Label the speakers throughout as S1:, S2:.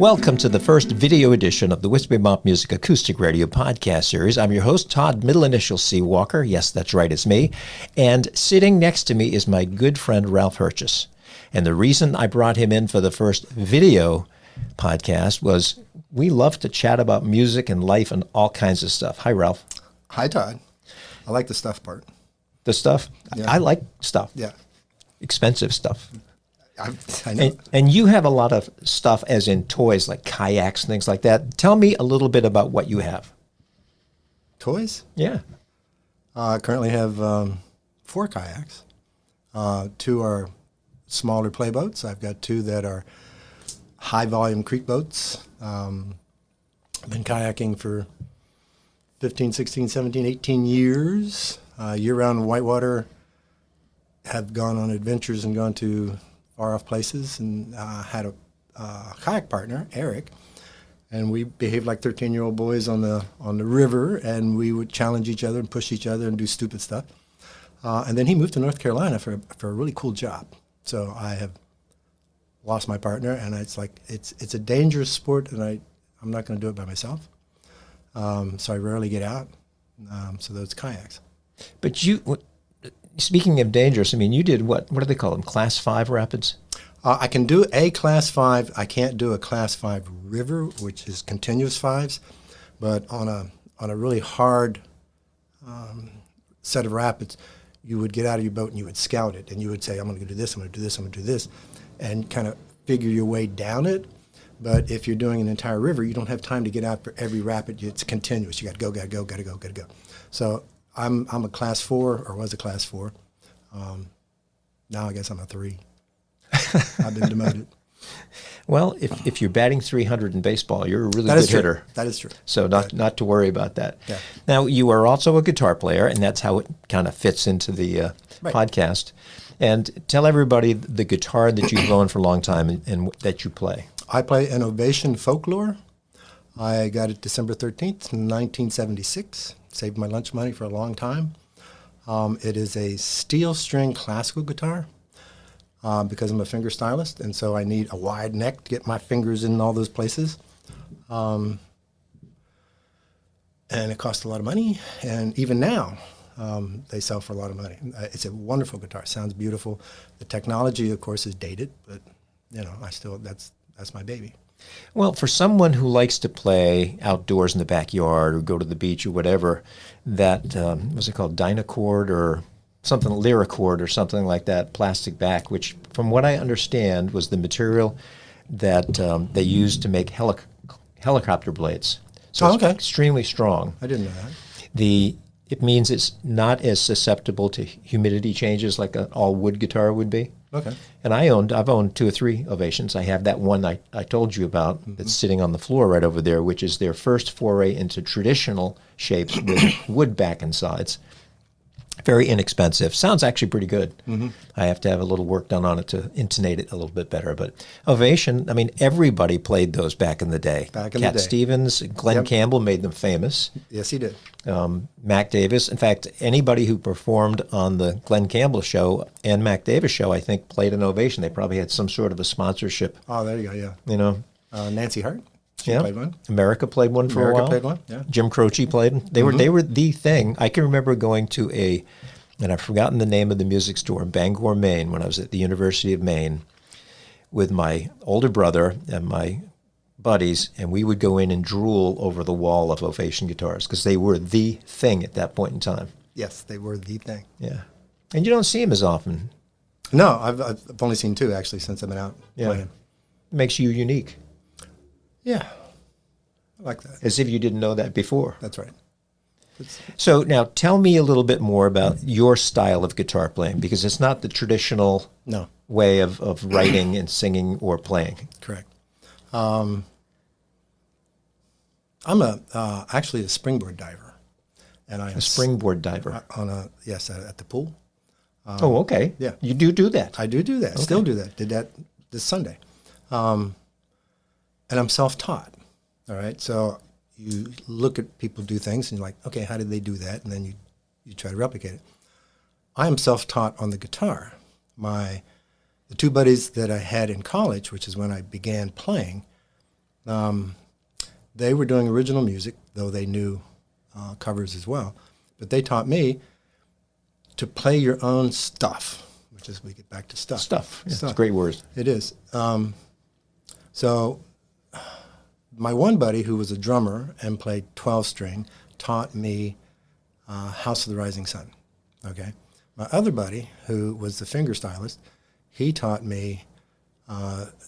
S1: Welcome to the first video edition of the Whispering Mop Music Acoustic Radio Podcast Series. I'm your host, Todd, middle initial C. Walker. Yes, that's right, it's me. And sitting next to me is my good friend, Ralph Hertges. And the reason I brought him in for the first video podcast was we love to chat about music and life and all kinds of stuff. Hi, Ralph.
S2: Hi, Todd. I like the stuff part.
S1: The stuff?
S2: Yeah.
S1: I like stuff.
S2: Yeah.
S1: Expensive stuff.
S2: I know.
S1: And you have a lot of stuff as in toys like kayaks and things like that. Tell me a little bit about what you have.
S2: Toys?
S1: Yeah.
S2: I currently have 4 kayaks. 2 are smaller play boats. I've got 2 that are high volume creek boats. I've been kayaking for 15, 16, 17, 18 years. Year-round whitewater. Have gone on adventures and gone to far-off places, and had a kayak partner, Eric, and we behaved like 13-year-old boys on the river, and we would challenge each other and push each other and do stupid stuff. And then he moved to North Carolina for a really cool job. So I have lost my partner, and it's like it's a dangerous sport, and I'm not going to do it by myself. So I rarely get out. So those kayaks.
S1: But speaking of dangerous, I mean, you did what do they call them? Class 5 rapids?
S2: I can do a Class 5. I can't do a Class 5 river, which is continuous 5s. But on a really hard set of rapids, you would get out of your boat and you would scout it. And you would say, I'm going to do this, I'm going to do this, I'm going to do this. And kind of figure your way down it. But if you're doing an entire river, you don't have time to get out for every rapid. It's continuous. You got to go, got to go, got to go, got to go. So I'm a Class 4, or was a Class 4. Now I guess I'm a 3. I've been demoted.
S1: Well, if you're batting 300 in baseball, you're a really
S2: That
S1: good
S2: is true.
S1: hitter.
S2: That is true.
S1: So not to worry about that.
S2: Yeah.
S1: Now, you are also a guitar player, and that's how it kind of fits into the
S2: Right.
S1: podcast. And tell everybody the guitar that you've owned for a long time and that you play.
S2: I play an Ovation Folklore. I got it December 13th, 1976. Saved my lunch money for a long time. It is a steel string classical guitar because I'm a finger stylist, and so I need a wide neck to get my fingers in all those places. And it costs a lot of money, and even now they sell for a lot of money. It's a wonderful guitar. Sounds beautiful. The technology, of course, is dated, but that's my baby.
S1: Well, for someone who likes to play outdoors in the backyard or go to the beach or whatever, that, what's it called, Dynacord or something, Lyricord or something like that, plastic back, which from what I understand was the material that they used to make helicopter blades. So it's extremely strong.
S2: I didn't know that.
S1: It means it's not as susceptible to humidity changes like an all-wood guitar would be.
S2: Okay.
S1: And I've owned 2 or 3 Ovations. I have that one I told you about that's sitting on the floor right over there, which is their first foray into traditional shapes with wood back and sides. Very inexpensive. Sounds actually pretty good. Mm-hmm. I have to have a little work done on it to intonate it a little bit better. But Ovation, I mean, everybody played those back in the day. Cat Stevens, Glenn Campbell made them famous.
S2: Yes, he did.
S1: Mac Davis. In fact, anybody who performed on the Glenn Campbell show and Mac Davis show, I think, played an Ovation. They probably had some sort of a sponsorship.
S2: Oh, there you go, yeah.
S1: You know.
S2: Nancy Hart. She played one.
S1: America played one for a while.
S2: Played one, yeah.
S1: Jim Croce played. They were the thing. I can remember going to and I've forgotten the name of the music store in Bangor, Maine, when I was at the University of Maine with my older brother and my buddies, and we would go in and drool over the wall of Ovation guitars because they were the thing at that point in time.
S2: Yes, they were the thing.
S1: Yeah. And you don't see them as often.
S2: No, I've only seen 2, actually, since I've been out playing.
S1: It makes you unique.
S2: Yeah, I like that.
S1: As if you didn't know that before.
S2: That's right.
S1: So now tell me a little bit more about your style of guitar playing, because it's not the traditional way of writing and singing or playing.
S2: Correct. I'm actually a springboard diver. And I am
S1: a springboard diver?
S2: At the pool.
S1: Oh, okay.
S2: Yeah.
S1: You do that?
S2: I do that. Okay. Still do that. Did that this Sunday. And I'm self-taught. All right. So you look at people do things and you're like, okay, how did they do that? And then you try to replicate it. I am self-taught on the guitar. The 2 buddies that I had in college, which is when I began playing, They were doing original music, though they knew covers as well. But they taught me to play your own stuff, which is, we get back to stuff.
S1: Stuff. Yeah,
S2: Stuff.
S1: it's a great word.
S2: It is. So my one buddy, who was a drummer and played 12-string, taught me House of the Rising Sun. Okay. My other buddy, who was the finger stylist, he taught me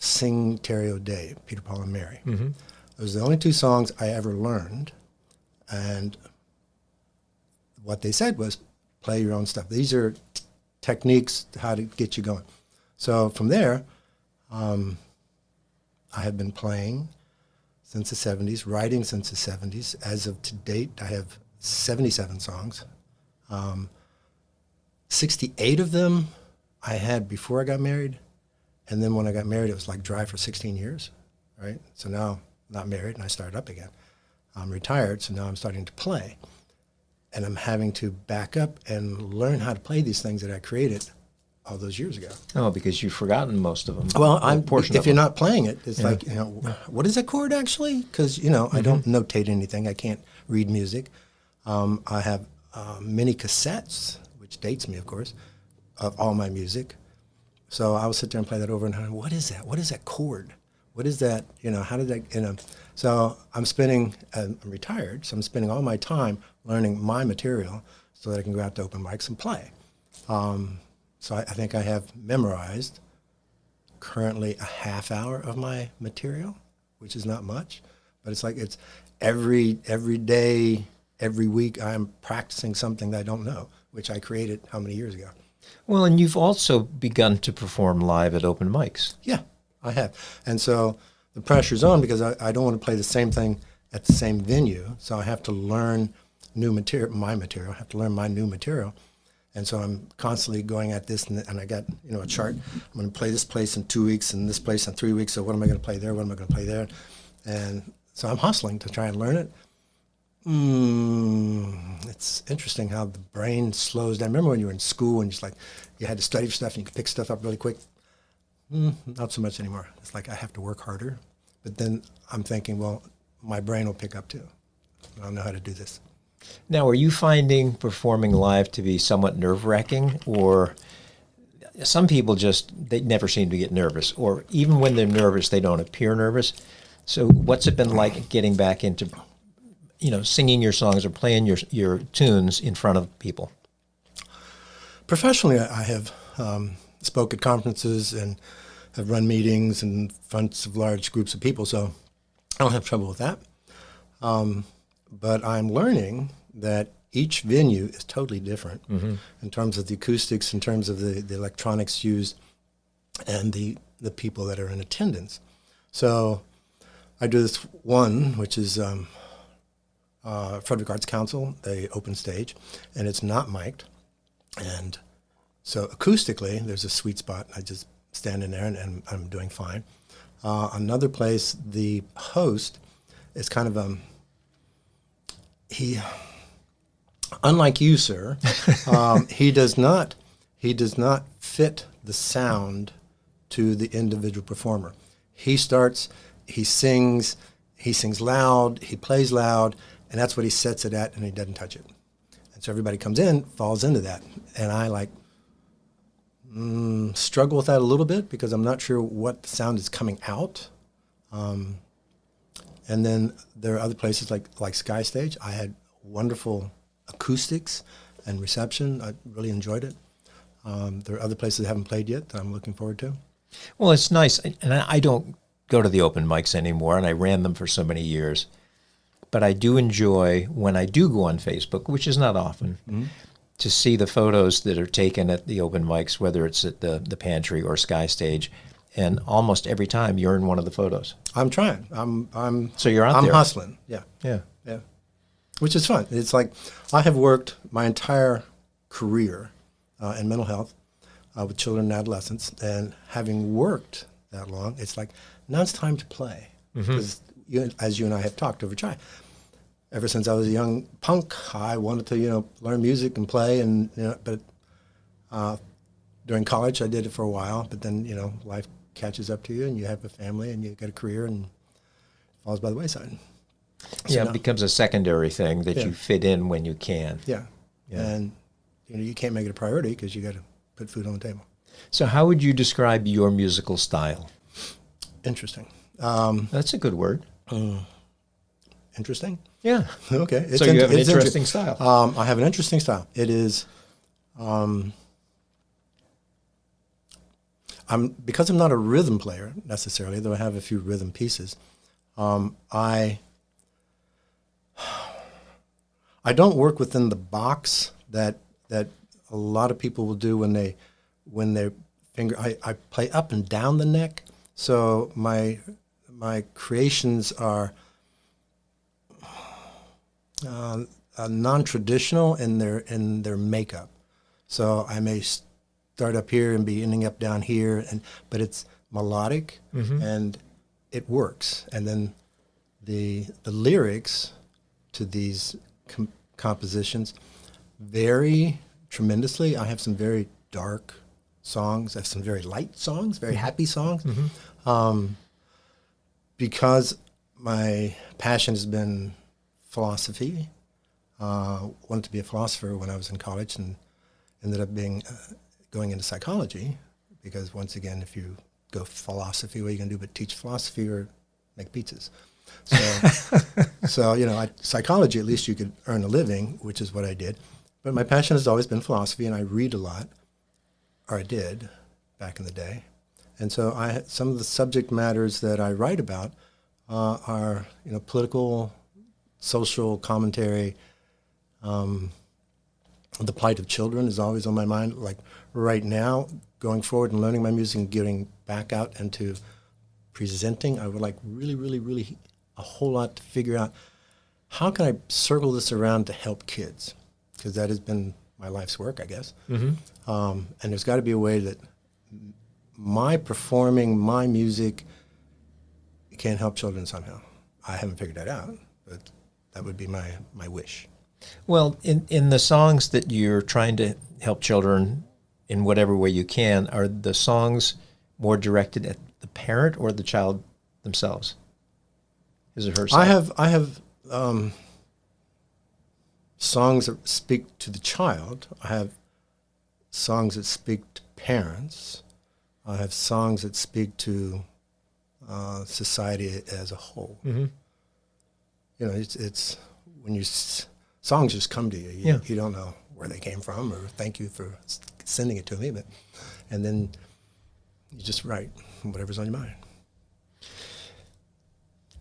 S2: Sing Terry O'Day, Peter, Paul, and Mary.
S1: Mm-hmm.
S2: Those are the only two songs I ever learned. And what they said was, play your own stuff. These are techniques how to get you going. So from there, I have been playing since the 70s, writing since the 70s. As of to date, I have 77 songs. 68 of them I had before I got married. And then when I got married, it was like dry for 16 years, right? So now I'm not married and I started up again. I'm retired, so now I'm starting to play. And I'm having to back up and learn how to play these things that I created all those years ago.
S1: Oh, because you've forgotten most of them.
S2: Well,
S1: If
S2: you're not playing it, it's like, what is that chord actually? Because, I don't notate anything. I can't read music. I have many cassettes, which dates me, of course, of all my music. So I will sit there and play that over and over. What is that? What is that chord? What is that? How did that, So I'm retired, so I'm spending all my time learning my material so that I can go out to open mics and play. So I think I have memorized currently a half hour of my material, which is not much, but it's every day, every week I'm practicing something that I don't know, which I created how many years ago?
S1: Well, and you've also begun to perform live at open mics.
S2: Yeah, I have. And so the pressure's on because I don't want to play the same thing at the same venue, so I have to learn my material. I have to learn my new material. And so I'm constantly going at this, and I got a chart. I'm going to play this place in 2 weeks and this place in 3 weeks, so what am I going to play there? What am I going to play there? And so I'm hustling to try and learn it. It's interesting how the brain slows down. Remember when you were in school and you had to study for stuff and you could pick stuff up really quick? Not so much anymore. It's like I have to work harder. But then I'm thinking, well, my brain will pick up too. I'll know how to do this.
S1: Now, are you finding performing live to be somewhat nerve-wracking, or some people they never seem to get nervous, or even when they're nervous, they don't appear nervous? So what's it been like getting back into, singing your songs or playing your tunes in front of people?
S2: Professionally, I have spoke at conferences and have run meetings in front of large groups of people, so I don't have trouble with that. But I'm learning that each venue is totally different in terms of the acoustics, in terms of the electronics used, and the people that are in attendance. So I do this one, which is Frederick Arts Council, the open stage, and it's not mic'd. And so acoustically, there's a sweet spot. I just stand in there and I'm doing fine. Another place, the host is kind of unlike you, sir, he does not fit the sound to the individual performer. He sings loud, he plays loud, and that's what he sets it at, and he doesn't touch it. And so everybody comes in, falls into that, and I struggle with that a little bit because I'm not sure what sound is coming out. And then there are other places like Sky Stage. I had wonderful acoustics and reception. I really enjoyed it. There are other places I haven't played yet that I'm looking forward to.
S1: Well, it's nice, and I don't go to the open mics anymore, and I ran them for so many years. But I do enjoy, when I do go on Facebook, which is not often, to see the photos that are taken at the open mics, whether it's at the Pantry or Sky Stage. And almost every time you're in one of the photos.
S2: I'm trying.
S1: So you're out there.
S2: I'm hustling. Yeah.
S1: Yeah.
S2: Yeah. Which is fun. It's like I have worked my entire career in mental health with children and adolescents, and having worked that long, it's like now it's time to play. Because as you and I have talked over chai, ever since I was a young punk, I wanted to learn music and play, and but during college I did it for a while, but then life catches up to you and you have a family and you got a career, and falls by the wayside.
S1: Yeah, it becomes a secondary thing that
S2: Yeah.
S1: you fit in when you can.
S2: Yeah.
S1: Yeah.
S2: And you can't make it a priority because you got to put food on the table.
S1: So how would you describe your musical style?
S2: Interesting.
S1: That's a good word.
S2: Interesting?
S1: Yeah.
S2: Okay.
S1: So you have an interesting style.
S2: I have an interesting style. It is, because I'm not a rhythm player necessarily, though I have a few rhythm pieces, I don't work within the box that a lot of people will do when they finger. I play up and down the neck, so my creations are non-traditional in their makeup. So I may start up here and be ending up down here, but it's melodic and it works. And then the lyrics to these compositions vary tremendously. I have some very dark songs. I have some very light songs, very happy songs. Because my passion has been philosophy. Wanted to be a philosopher when I was in college and ended up going into psychology because once again, if you go philosophy, what are you going to do but teach philosophy or make pizzas? So psychology, at least you could earn a living, which is what I did. But my passion has always been philosophy, and I read a lot, or I did back in the day. And so some of the subject matters that I write about are political, social commentary. The plight of children is always on my mind. Like right now, going forward and learning my music and getting back out into presenting, I would like really, really, really a whole lot to figure out how can I circle this around to help kids, because that has been my life's work, I guess. And there's got to be a way that my performing, my music can help children somehow. I haven't figured that out, but that would be my wish.
S1: Well, in the songs that you're trying to help children in whatever way you can, are the songs more directed at the parent or the child themselves? Is it her side?
S2: I have songs that speak to the child. I have songs that speak to parents. I have songs that speak to society as a whole. It's when songs just come to you. You don't know where they came from, or thank you for sending it to me, and then you just write whatever's on your mind.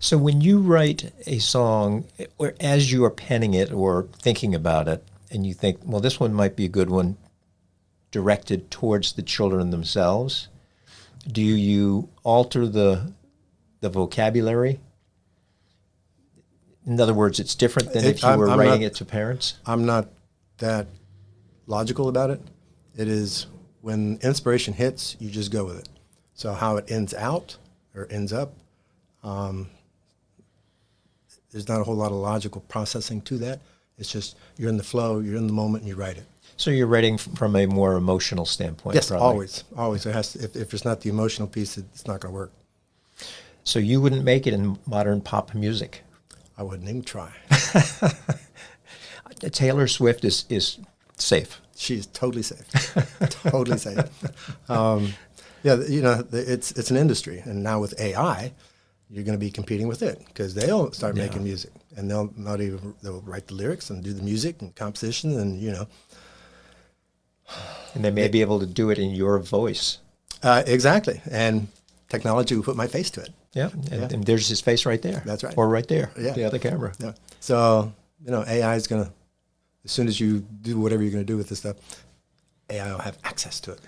S1: So when you write a song, or as you are penning it or thinking about it, and you think, well, this one might be a good one directed towards the children themselves, do you alter the vocabulary? In other words, it's different than if you were writing it to parents?
S2: I'm not that logical about it. It is when inspiration hits, you just go with it. So how it ends out or ends up, there's not a whole lot of logical processing to that. It's just you're in the flow, you're in the moment, and you write it.
S1: So you're writing from a more emotional standpoint?
S2: Yes,
S1: probably.
S2: always. There has to, if it's not the emotional piece, it's not going to work.
S1: So you wouldn't make it in modern pop music?
S2: I wouldn't even try.
S1: Taylor Swift is safe.
S2: She's totally safe. Totally safe. It's an industry, and now with AI, you're going to be competing with it because they'll start making music, and they'll write the lyrics and do the music and composition, and
S1: and they may be able to do it in your voice.
S2: Exactly, and technology will put my face to it.
S1: Yeah, and there's his face right there.
S2: That's right.
S1: Or right there,
S2: Yeah.
S1: the other camera.
S2: Yeah. So, AI is going to, as soon as you do whatever you're going to do with this stuff, AI will have access to it.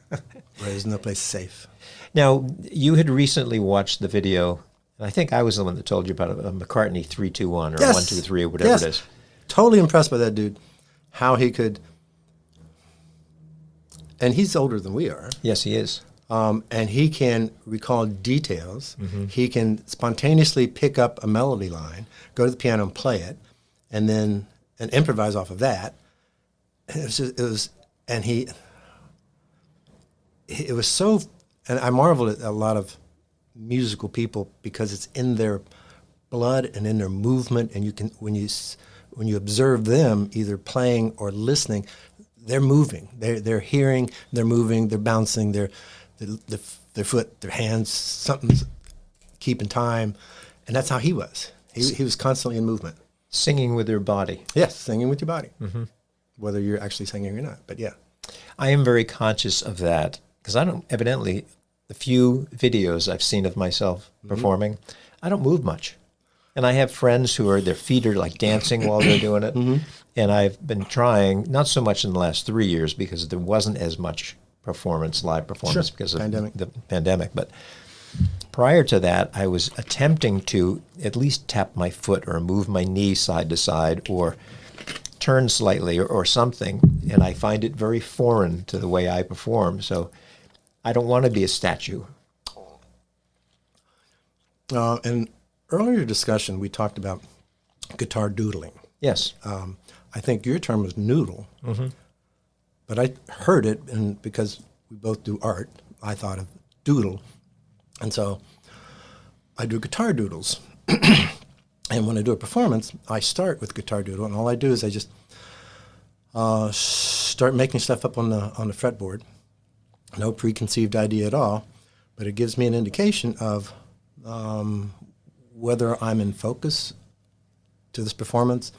S2: Where there's no place safe.
S1: Now, you had recently watched the video, and I think I was the one that told you about a McCartney 3-2-1 or 1-2-3 or whatever it is.
S2: Totally impressed by that dude. How he could, and he's older than we are.
S1: Yes, he is.
S2: And he can recall details. He can spontaneously pick up a melody line, go to the piano and play it, and then improvise off of that. And it was so, and I marveled at a lot of musical people because it's in their blood and in their movement, and you can when you observe them either playing or listening, they're moving, they're hearing, they're moving, they're bouncing, their foot, their hands, something's keeping time, and that's how he was. He was constantly in movement.
S1: Singing with your body.
S2: Yes, singing with your body, whether you're actually singing or not. But yeah,
S1: I am very conscious of that because I don't, evidently, the few videos I've seen of myself performing, I don't move much. And I have friends who their feet are like dancing while they're doing it. And I've been trying, not so much in the last 3 years because there wasn't as much live performance because of the pandemic. But prior to that, I was attempting to at least tap my foot or move my knee side to side or turn slightly or something. And I find it very foreign to the way I perform. So I don't want to be a statue.
S2: In earlier discussion, we talked about guitar doodling.
S1: Yes.
S2: I think your term was noodle, but I heard it, and because we both do art, I thought of doodle. And so I do guitar doodles. And when I do a performance, I start with guitar doodle, and all I do is I just start making stuff up on the fretboard. No preconceived idea at all, but it gives me an indication of whether I'm in focus to this performance,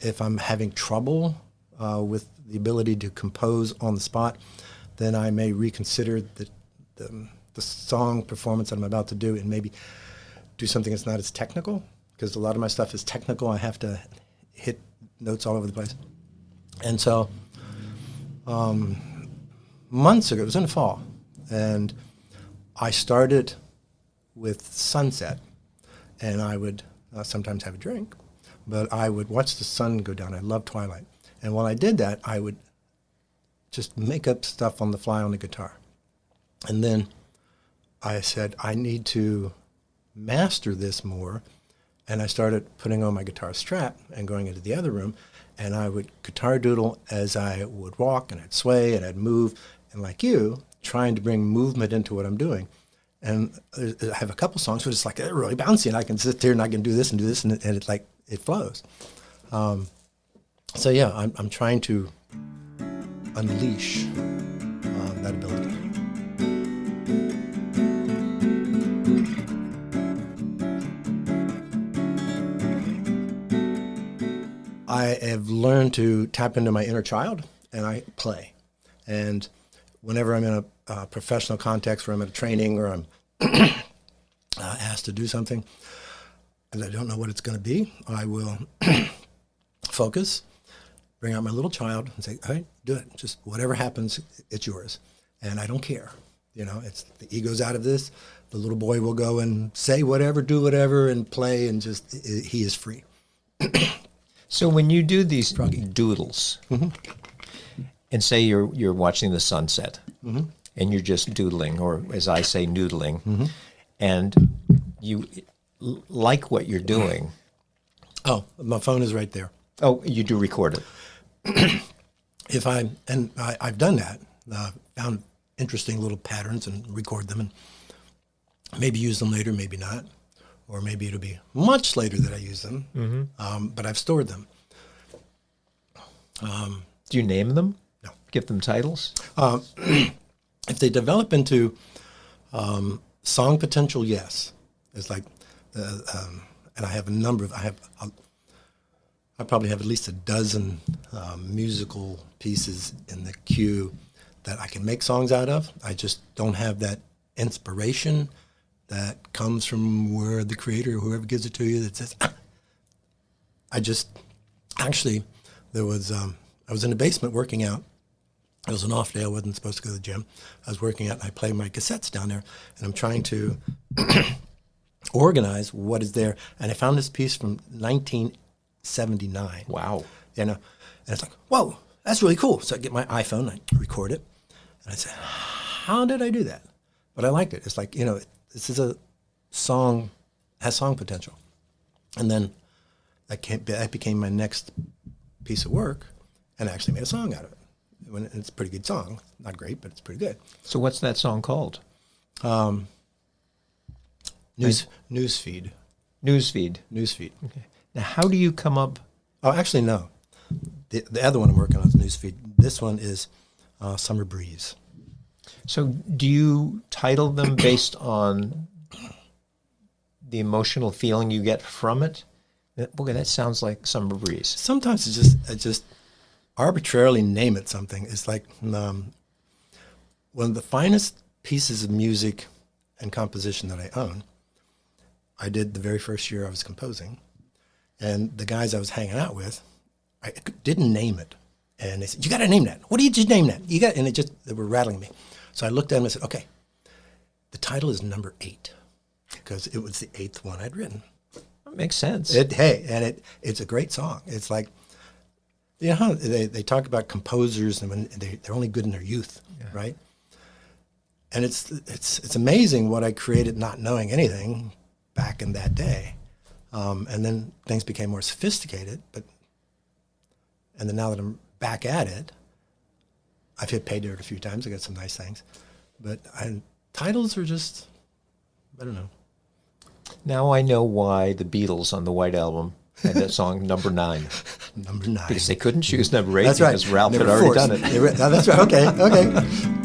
S2: if I'm having trouble with the ability to compose on the spot, then I may reconsider the song performance that I'm about to do and maybe do something that's not as technical, because a lot of my stuff is technical. I have to hit notes all over the place. And so months ago, it was in the fall, and I started with sunset, and I would sometimes have a drink, but I would watch the sun go down. I love twilight. And while I did that, I would just make up stuff on the fly on the guitar. And then I said, I need to master this more. And I started putting on my guitar strap and going into the other room, and I would guitar doodle as I would walk, and I'd sway and I'd move. And like you, trying to bring movement into what I'm doing. And I have a couple songs where it's like they're really bouncy, and I can sit there and I can do this, and it's like it flows. So yeah, I'm trying to unleash that ability. I have learned to tap into my inner child, and I play. And whenever I'm in a professional context where I'm at a training or I'm asked to do something and I don't know what it's going to be, I will focus, bring out my little child and say, all right, do it. Just whatever happens, it's yours. And I don't care. You know, it's the ego's out of this. The little boy will go and say whatever, do whatever, and play, and just he is free.
S1: So when you do these doodles, and say you're watching the sunset, and you're just doodling, or as I say, noodling, and you like what you're doing.
S2: Oh, my phone is right there.
S1: Oh, you do record it.
S2: I've done that, found interesting little patterns and record them, and maybe use them later, maybe not. Or maybe it'll be much later that I use them, but I've stored them.
S1: Do you name them?
S2: No.
S1: Give them titles?
S2: If they develop into song potential, yes. It's like, and I have a number of, I probably have at least a dozen musical pieces in the queue that I can make songs out of. I just don't have that inspiration that comes from where the creator or whoever gives it to you that says, there was, I was in the basement working out. It was an off day. I wasn't supposed to go to the gym. I was working out, and I play my cassettes down there, and I'm trying to organize what is there. And I found this piece from 1979.
S1: Wow.
S2: You know, and it's like, whoa, that's really cool. So I get my iPhone, I record it, and I say, how did I do that? But I liked it. It's like, you know, this is a song, has song potential. And then that became my next piece of work, and I actually made a song out of it. It's a pretty good song. Not great, but it's pretty good.
S1: So what's that song called?
S2: Newsfeed.
S1: Newsfeed. Okay. Now, how do you come up?
S2: Oh, actually, no. The other one I'm working on is Newsfeed. This one is Summer Breeze.
S1: So do you title them based on the emotional feeling you get from it? Boy, that sounds like Summer Breeze.
S2: Sometimes I just arbitrarily name it something. It's like one of the finest pieces of music and composition that I own. I did the very first year I was composing, and the guys I was hanging out with, I didn't name it, and they said, "You got to name that. What do you just name that? You got?" And they were rattling me. So I looked at them and said, "Okay, the title is Number 8, because it was the 8th one I'd written."
S1: That makes sense.
S2: It's a great song. It's like, you know how they talk about composers and when they're only good in their youth, right? And it's amazing what I created not knowing anything back in that day. And then things became more sophisticated, and then now that I'm back at it, I've hit pay dirt a few times. I got some nice things, but titles are just, I don't know.
S1: Now I know why the Beatles on the White Album had that song Number 9.
S2: Number 9.
S1: Because they couldn't choose Number 8
S2: That's
S1: because
S2: right.
S1: Ralph
S2: They
S1: had
S2: were
S1: already
S2: forced.
S1: done it.
S2: That's right. Okay.